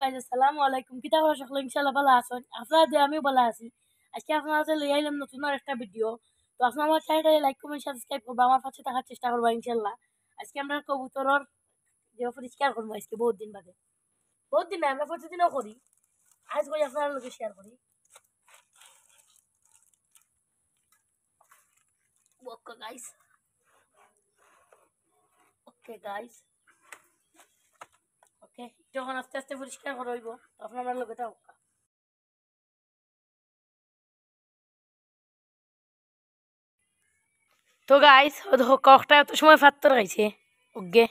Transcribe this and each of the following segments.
guys আসসালামু আলাইকুম কিতা করা সকলে ইনশাআল্লাহ ভালো আছেন আপনারা যে আমি ভালো আছি আজকে আপনারা কাছে লই আইলাম নতুন আর একটা ভিডিও তো আপনারা আমার চ্যানেলটা লাইক কমেন্ট সাবস্ক্রাইব করবা আমার পাশে থাকার চেষ্টা করবা ইনশাআল্লাহ আজকে আমরা কবুতরর যে পরিষ্কার করবো আজকে বহুত দিন না আমরা প্রতিদিনও করি আজ করি আপনার লোকে শেয়ার করি okay guys okay guys okay যখন আস্তে আস্তে পরিষ্কার করা হইব তখন আমরা লোকে থাকবো তো গাইস ককটা এত সময় ফাত্তর গাইছে ওকে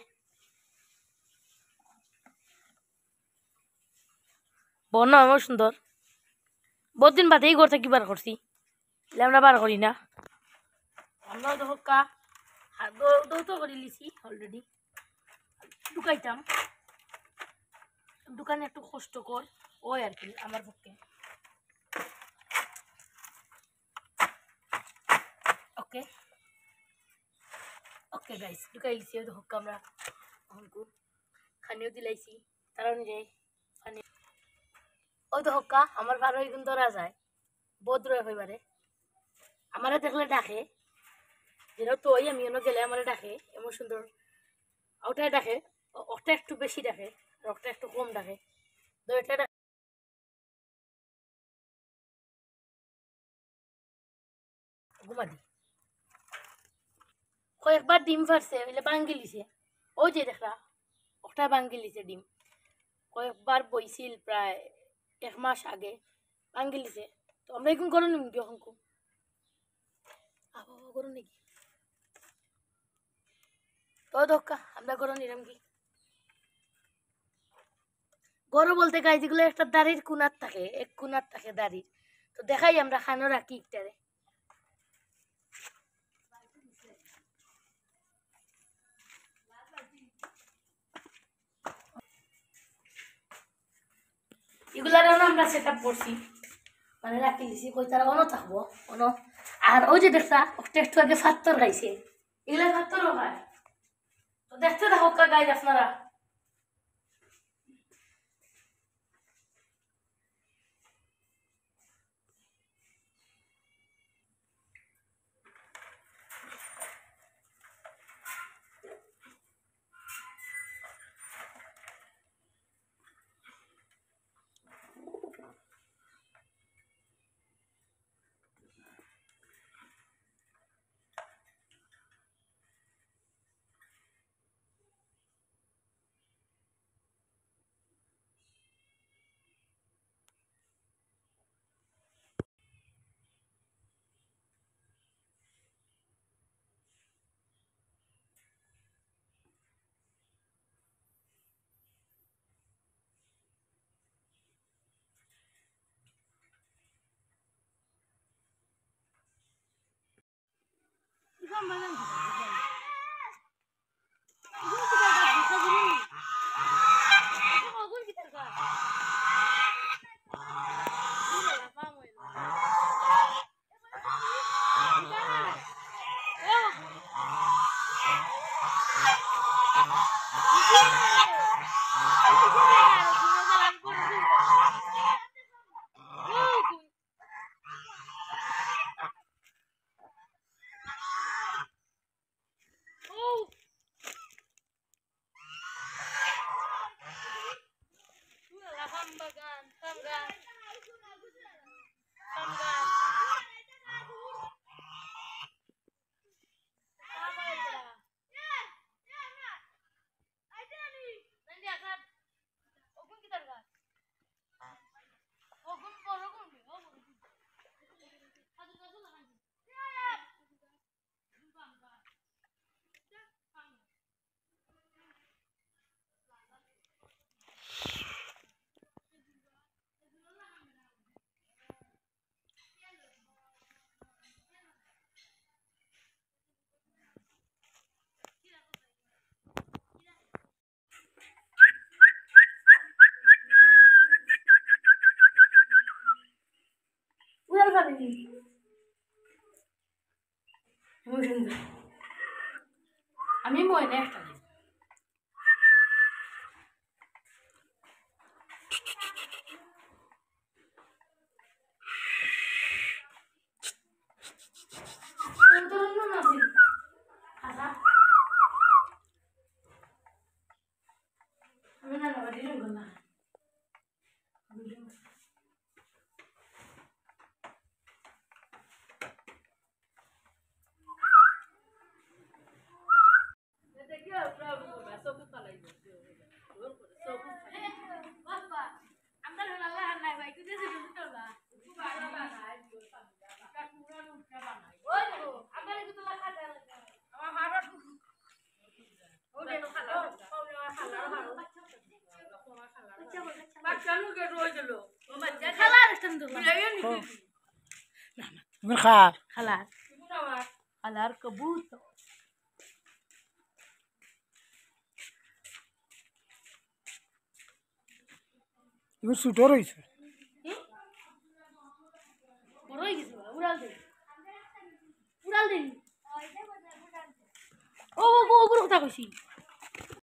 বন্য আমার সুন্দর বহুত দিন বাদেই ঘর থেকে বার করছি আমরা বার করি না আমরা তো হক্কা দৌতো করে লিছি অলরেডি ঢুকাইতাম দোকানে একটু কষ্টকর ওই আর কি আমার পক্ষে ওকে ওকে গাইস ঢুকাই লিছি ওই তো হক্কা আমরা অঙ্কু খানিও দিলাইছি তার অনুযায়ী খানি ওই তো হক্কা আমার ভালো কিন্তু ধরা যায় বহুত রয়ে হইবারে আমারে দেখলে ডাকে যেন তো ওই আমি গেলে আমার ডাকে এমন সুন্দর ওটাই ডাকে ওটা একটু বেশি ডাকে ওটা একটু কম ডাকে তো এটা ঘুমা দি কয়েকবার ডিম ফারছে এলে ভাঙ্গি লিছে ওই যে দেখরা ওটা ভাঙ্গি লিছে ডিম কয়েকবার বইছিল প্রায় 1 মাস আগে ভাঙ্গি লিছে তো আমরা এখন করো নিম কি এখন আবহাওয়া করো নাকি তো দক্কা আমরা করো নিলাম কি গরু বলতে গাই যেগুলো একটা দাড়ির কুনার থাকে এক কুনার থাকে দাড়ির তো দেখাই আমরা খানো রাখি একটারে এগুলার আমরা সেট আপ করছি মানে রাখি দিছি কই তারা অন থাকবো অন আর ওই যে দেখতা একটা একটু আগে ফাত্তর গাইছে এগুলা ফাত্তরও খায় তো দেখতে থাকো গাইজ আপনারা খালার স্থান তো খার খালার খালার কবুতর এগুলো ছুটো রয়েছে বড় হয়ে গেছে উড়াল দে উড়াল দে ও ও ওগুলো কথা কইছি